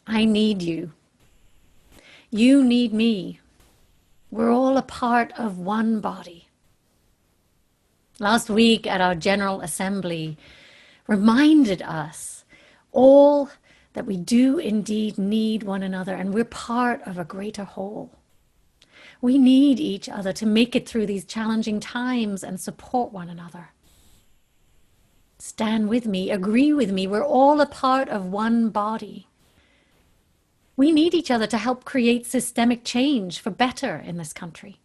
I need you. You need me. We're all a part of one body. Last week at our General Assembly reminded us all that we do indeed need one another, and we're part of a greater whole. We need each other to make it through these challenging times and support one another. Stand with me, agree with me, we're all a part of one body. We need each other to help create systemic change for better in this country.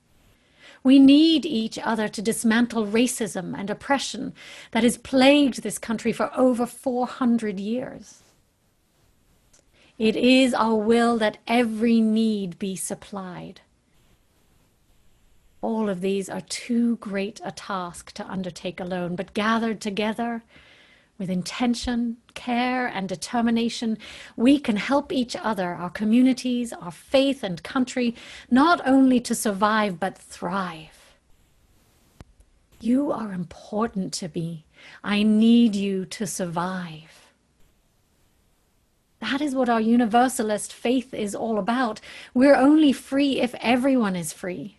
We need each other to dismantle racism and oppression that has plagued this country for over 400 years. It is our will that every need be supplied. All of these are too great a task to undertake alone, but gathered together with intention, care, and determination, we can help each other, our communities, our faith and country, not only to survive, but thrive. You are important to me. I need you to survive. That is what our universalist faith is all about. We're only free if everyone is free.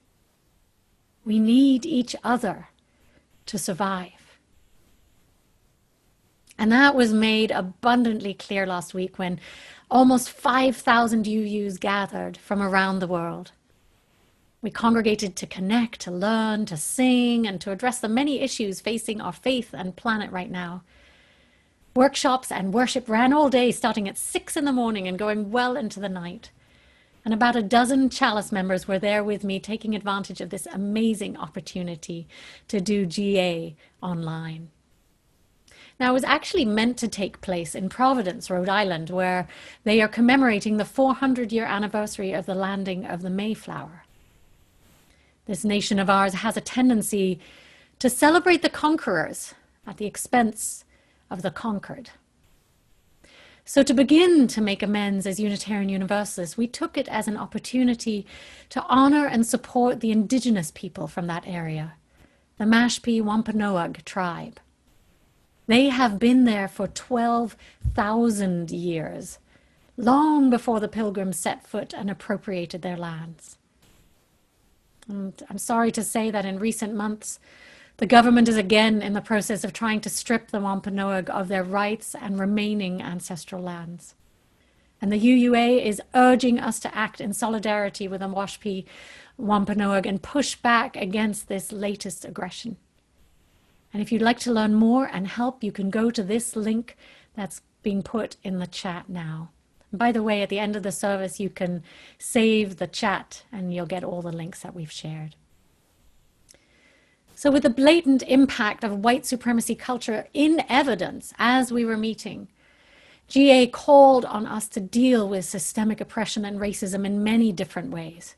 We need each other to survive. And that was made abundantly clear last week when almost 5,000 UUs gathered from around the world. We congregated to connect, to learn, to sing, and to address the many issues facing our faith and planet right now. Workshops and worship ran all day, starting at 6 in the morning and going well into the night. And about a dozen Chalice members were there with me, taking advantage of this amazing opportunity to do GA online. Now, it was actually meant to take place in Providence, Rhode Island, where they are commemorating the 400-year anniversary of the landing of the Mayflower. This nation of ours has a tendency to celebrate the conquerors at the expense of the conquered. So to begin to make amends as Unitarian Universalists, we took it as an opportunity to honor and support the indigenous people from that area, the Mashpee Wampanoag tribe. They have been there for 12,000 years, long before the Pilgrims set foot and appropriated their lands. And I'm sorry to say that in recent months, the government is again in the process of trying to strip the Wampanoag of their rights and remaining ancestral lands. And the UUA is urging us to act in solidarity with the Mashpee Wampanoag and push back against this latest aggression. And if you'd like to learn more and help, you can go to this link that's being put in the chat now. And by the way, at the end of the service, you can save the chat and you'll get all the links that we've shared. So with the blatant impact of white supremacy culture in evidence as we were meeting, GA called on us to deal with systemic oppression and racism in many different ways.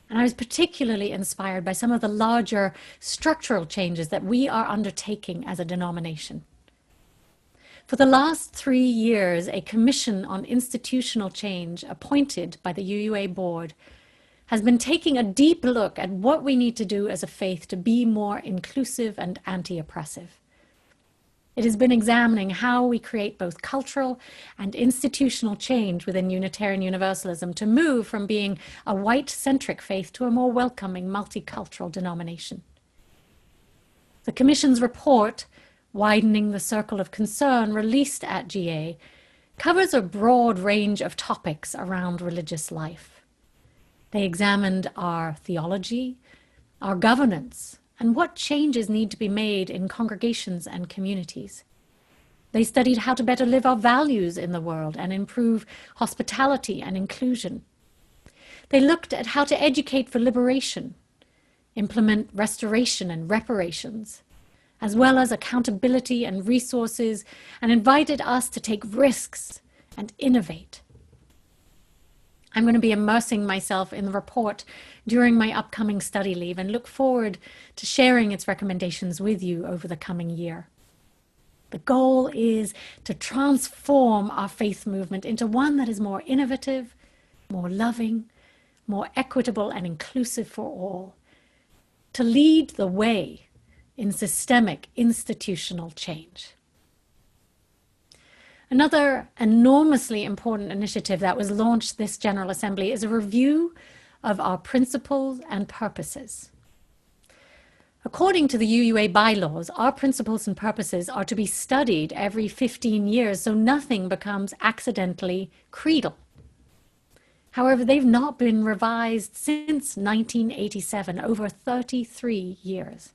And I was particularly inspired by some of the larger structural changes that we are undertaking as a denomination. For the last 3 years, a commission on institutional change appointed by the UUA board has been taking a deep look at what we need to do as a faith to be more inclusive and anti-oppressive. It has been examining how we create both cultural and institutional change within Unitarian Universalism to move from being a white-centric faith to a more welcoming, multicultural denomination. The Commission's report, Widening the Circle of Concern, released at GA, covers a broad range of topics around religious life. They examined our theology, our governance, and what changes need to be made in congregations and communities. They studied how to better live our values in the world and improve hospitality and inclusion. They looked at how to educate for liberation, implement restoration and reparations, as well as accountability and resources, and invited us to take risks and innovate. I'm going to be immersing myself in the report during my upcoming study leave and look forward to sharing its recommendations with you over the coming year. The goal is to transform our faith movement into one that is more innovative, more loving, more equitable and inclusive for all, to lead the way in systemic institutional change. Another enormously important initiative that was launched this General Assembly is a review of our principles and purposes. According to the UUA bylaws, our principles and purposes are to be studied every 15 years so nothing becomes accidentally creedal. However, they've not been revised since 1987, over 33 years.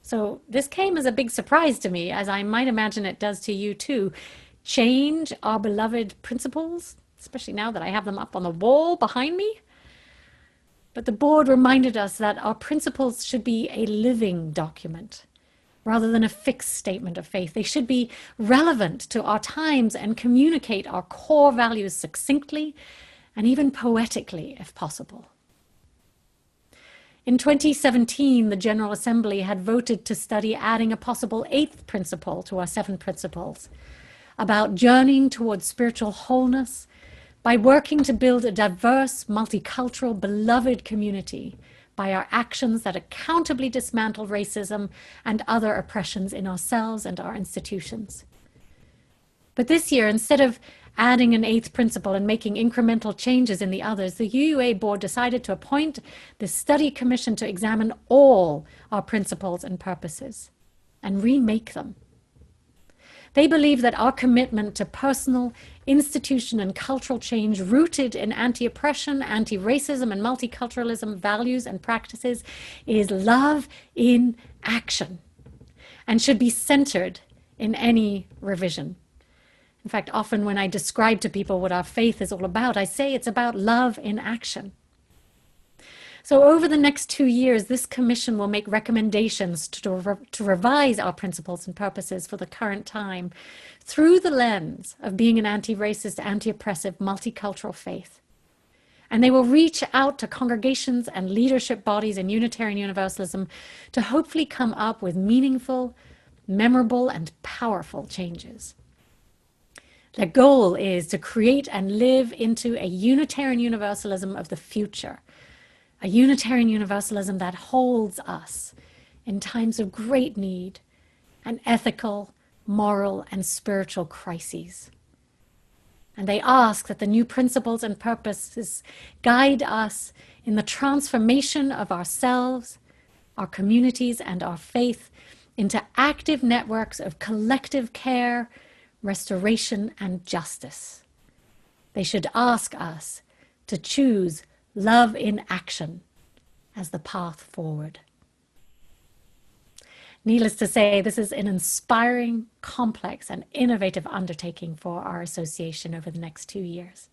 So this came as a big surprise to me, as I might imagine it does to you too. Change our beloved principles, especially now that I have them up on the wall behind me. But the board reminded us that our principles should be a living document rather than a fixed statement of faith. They should be relevant to our times and communicate our core values succinctly and even poetically, if possible. In 2017, the General Assembly had voted to study adding a possible 8th principle to our 7 principles about journeying towards spiritual wholeness by working to build a diverse, multicultural, beloved community by our actions that accountably dismantle racism and other oppressions in ourselves and our institutions. But this year, instead of adding an 8th principle and making incremental changes in the others, the UUA board decided to appoint the study commission to examine all our principles and purposes and remake them. They believe that our commitment to personal, institution, and cultural change rooted in anti-oppression, anti-racism, and multiculturalism values and practices is love in action and should be centered in any revision. In fact, often when I describe to people what our faith is all about, I say it's about love in action. So over the next 2 years, this commission will make recommendations to revise our principles and purposes for the current time through the lens of being an anti-racist, anti-oppressive, multicultural faith. And they will reach out to congregations and leadership bodies in Unitarian Universalism to hopefully come up with meaningful, memorable, and powerful changes. Their goal is to create and live into a Unitarian Universalism of the future, a Unitarian Universalism that holds us in times of great need and ethical, moral, and spiritual crises. And they ask that the new principles and purposes guide us in the transformation of ourselves, our communities, and our faith into active networks of collective care, restoration, and justice. They should ask us to choose love in action as the path forward. Needless to say, this is an inspiring, complex, and innovative undertaking for our association over the next 2 years.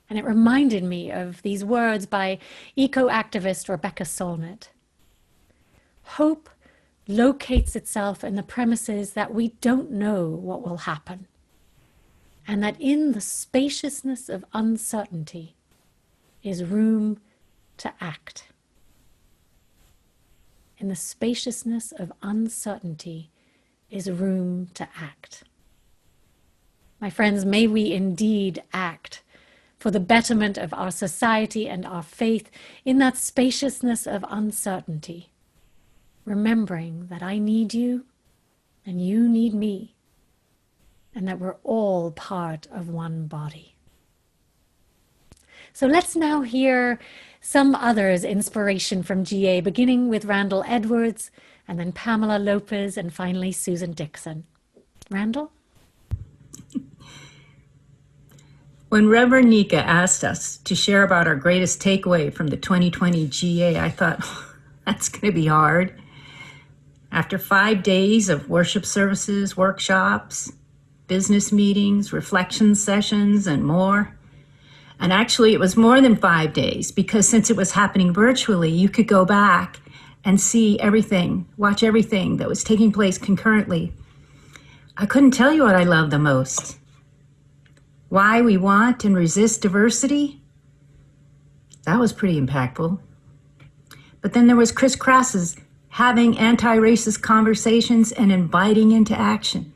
And it reminded me of these words by eco-activist Rebecca Solnit. Hope locates itself in the premises that we don't know what will happen, and that in the spaciousness of uncertainty is room to act. In the spaciousness of uncertainty is room to act. My friends, may we indeed act for the betterment of our society and our faith in that spaciousness of uncertainty, remembering that I need you and you need me, and that we're all part of one body. So let's now hear some others' inspiration from GA, beginning with Randall Edwards, and then Pamela Lopez, and finally Susan Dixon. Randall? When Reverend Nica asked us to share about our greatest takeaway from the 2020 GA, I thought, that's going to be hard. After 5 days of worship services, workshops, business meetings, reflection sessions, and more. And actually, it was more than 5 days, because since it was happening virtually, you could go back and see everything, watch everything that was taking place concurrently. I couldn't tell you what I loved the most. Why we want and resist diversity? That was pretty impactful. But then there was Chris Krass's having anti-racist conversations and inviting into action.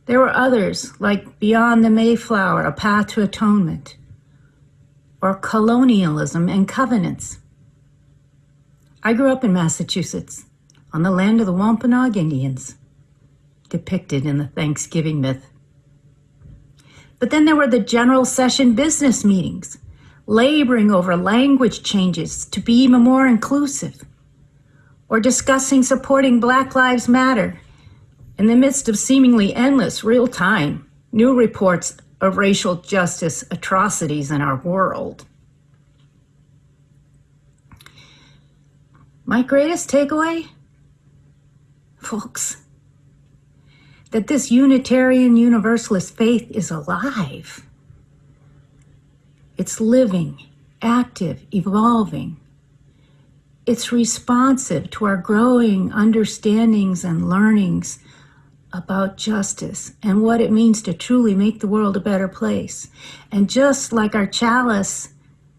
There were others, like Beyond the Mayflower, A Path to Atonement, or Colonialism and Covenants. I grew up in Massachusetts, on the land of the Wampanoag Indians. depicted in the Thanksgiving myth. But then there were the general session business meetings, laboring over language changes to be even more inclusive, or discussing supporting Black Lives Matter in the midst of seemingly endless real-time new reports of racial justice atrocities in our world. My greatest takeaway, folks, that this Unitarian Universalist faith is alive. It's living, active, evolving. It's responsive to our growing understandings and learnings about justice and what it means to truly make the world a better place. And just like our Chalice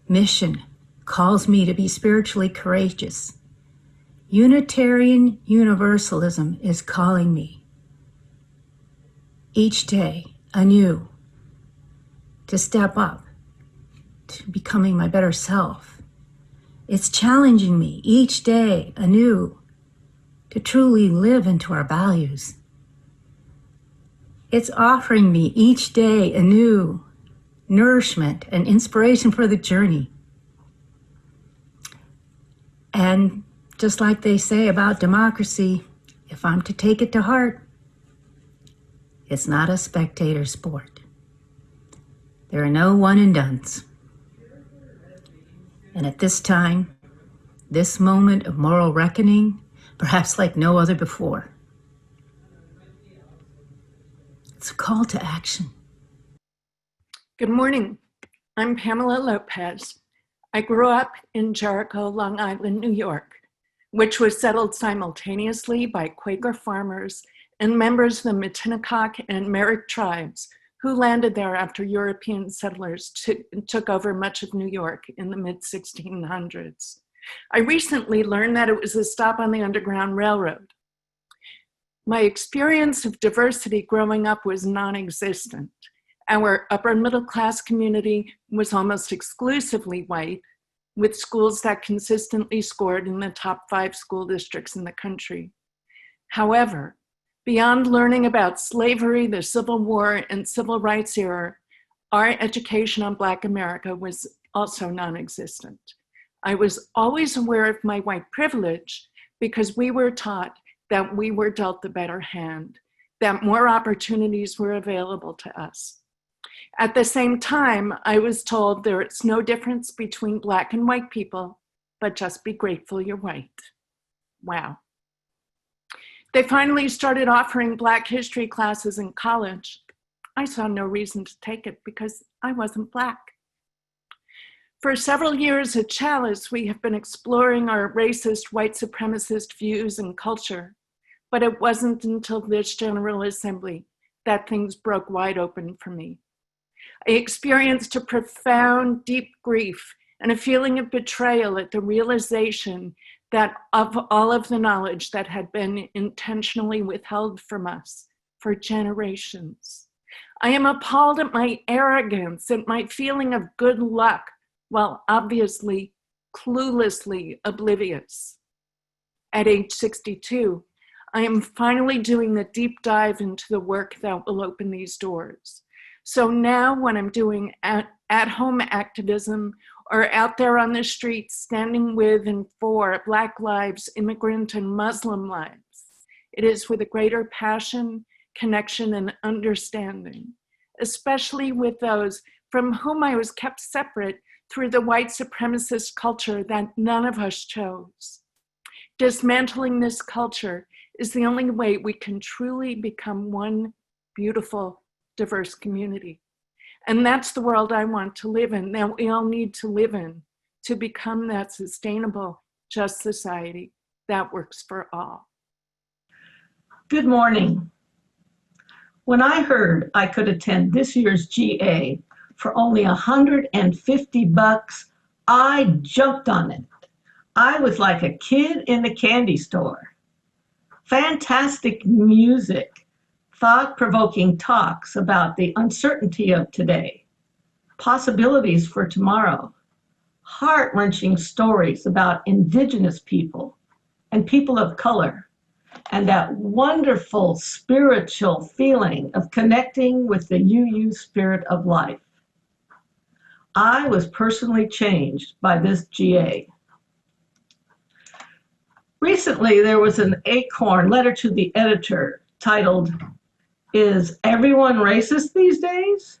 mission calls me to be spiritually courageous, Unitarian Universalism is calling me each day anew to step up, to becoming my better self. It's challenging me each day anew to truly live into our values. It's offering me each day anew nourishment and inspiration for the journey. And just like they say about democracy, if I'm to take it to heart, it's not a spectator sport. There are no one and dones. And at this time, this moment of moral reckoning, perhaps like no other before, it's a call to action. Good morning. I'm Pamela Lopez. I grew up in Jericho, Long Island, New York, which was settled simultaneously by Quaker farmers and members of the Matinecock and Merrick tribes who landed there after European settlers took over much of New York in the mid-1600s. I recently learned that it was a stop on the Underground Railroad. My experience of diversity growing up was non-existent. Our upper middle class community was almost exclusively white, with schools that consistently scored in the top 5 school districts in the country. However, beyond learning about slavery, the Civil War, and civil rights era, our education on Black America was also non-existent. I was always aware of my white privilege because we were taught that we were dealt the better hand, that more opportunities were available to us. At the same time, I was told there is no difference between Black and white people, but just be grateful you're white. Wow. They finally started offering Black history classes in college. I saw no reason to take it because I wasn't Black. For several years at Chalice, we have been exploring our racist, white supremacist views and culture, but it wasn't until this General Assembly that things broke wide open for me. I experienced a profound, deep grief and a feeling of betrayal at the realization that of all of the knowledge that had been intentionally withheld from us for generations. I am appalled at my arrogance, at my feeling of good luck, while obviously cluelessly oblivious. At age 62, I am finally doing the deep dive into the work that will open these doors. So now when I'm doing at-home activism or out there on the streets standing with and for Black lives, immigrant and Muslim lives, it is with a greater passion, connection, and understanding, especially with those from whom I was kept separate through the white supremacist culture that none of us chose. Dismantling this culture is the only way we can truly become one beautiful, diverse community. And that's the world I want to live in, that we all need to live in to become that sustainable, just society that works for all. Good morning. When I heard I could attend this year's GA for only $150, I jumped on it. I was like a kid in the candy store. Fantastic music, thought-provoking talks about the uncertainty of today, possibilities for tomorrow, heart-wrenching stories about Indigenous people and people of color, and that wonderful spiritual feeling of connecting with the UU spirit of life. I was personally changed by this GA. Recently, there was an Acorn letter to the editor titled, "Is Everyone Racist These Days?"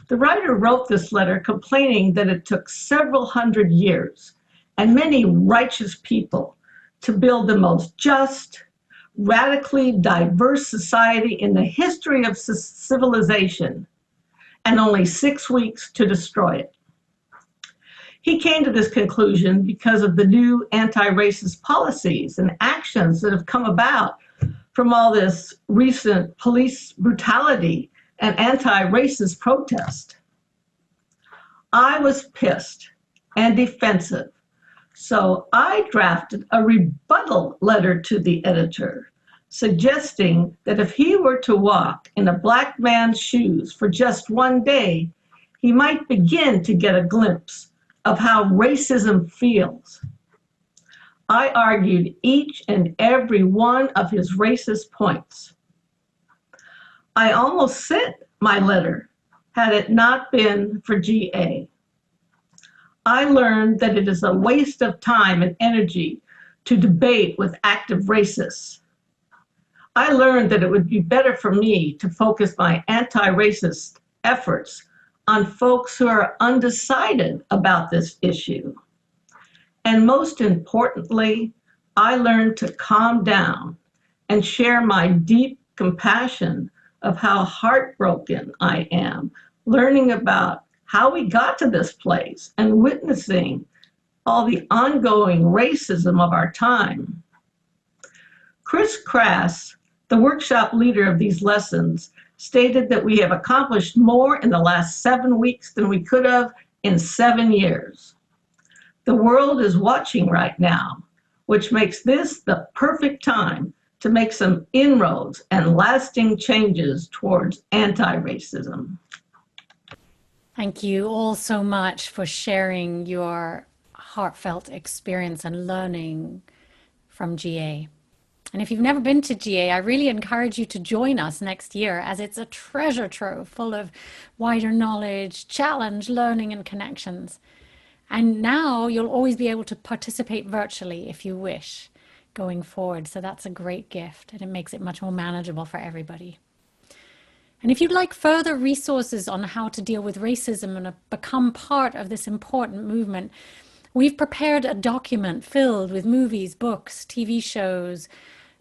The writer wrote this letter complaining that it took several hundred years and many righteous people to build the most just, radically diverse society in the history of civilization, and only 6 weeks to destroy it. He came to this conclusion because of the new anti-racist policies and actions that have come about from all this recent police brutality and anti-racist protest. I was pissed and defensive, so I drafted a rebuttal letter to the editor, suggesting that if he were to walk in a black man's shoes for just one day, he might begin to get a glimpse of how racism feels. I argued each and every one of his racist points. I almost sent my letter had it not been for GA. I learned that it is a waste of time and energy to debate with active racists. I learned that it would be better for me to focus my anti-racist efforts on folks who are undecided about this issue. And most importantly, I learned to calm down and share my deep compassion of how heartbroken I am, learning about how we got to this place and witnessing all the ongoing racism of our time. Chris Crass, the workshop leader of these lessons, stated that we have accomplished more in the last 7 weeks than we could have in 7 years. The world is watching right now, which makes this the perfect time to make some inroads and lasting changes towards anti-racism. Thank you all so much for sharing your heartfelt experience and learning from GA. And if you've never been to GA, I really encourage you to join us next year, as it's a treasure trove full of wider knowledge, challenge, learning, and connections. And now you'll always be able to participate virtually if you wish going forward. So that's a great gift, and it makes it much more manageable for everybody. And if you'd like further resources on how to deal with racism and become part of this important movement, we've prepared a document filled with movies, books, TV shows,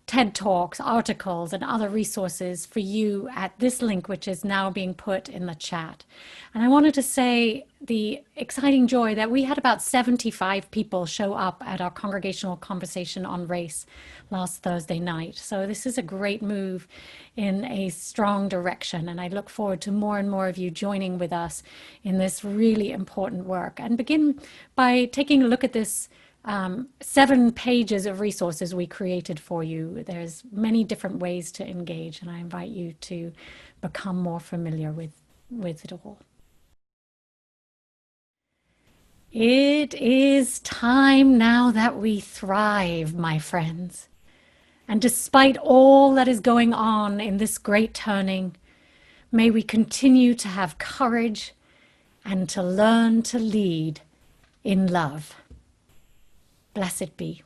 TED Talks, articles, and other resources for you at this link, which is now being put in the chat. And I wanted to say the exciting joy that we had about 75 people show up at our congregational conversation on race last Thursday night. So this is a great move in a strong direction. And I look forward to more and more of you joining with us in this really important work. And begin by taking a look at this 7 pages of resources we created for you. There's many different ways to engage, and I invite you to become more familiar with it all. It is time now that we thrive, my friends. And despite all that is going on in this great turning, may we continue to have courage and to learn to lead in love. Blessed be.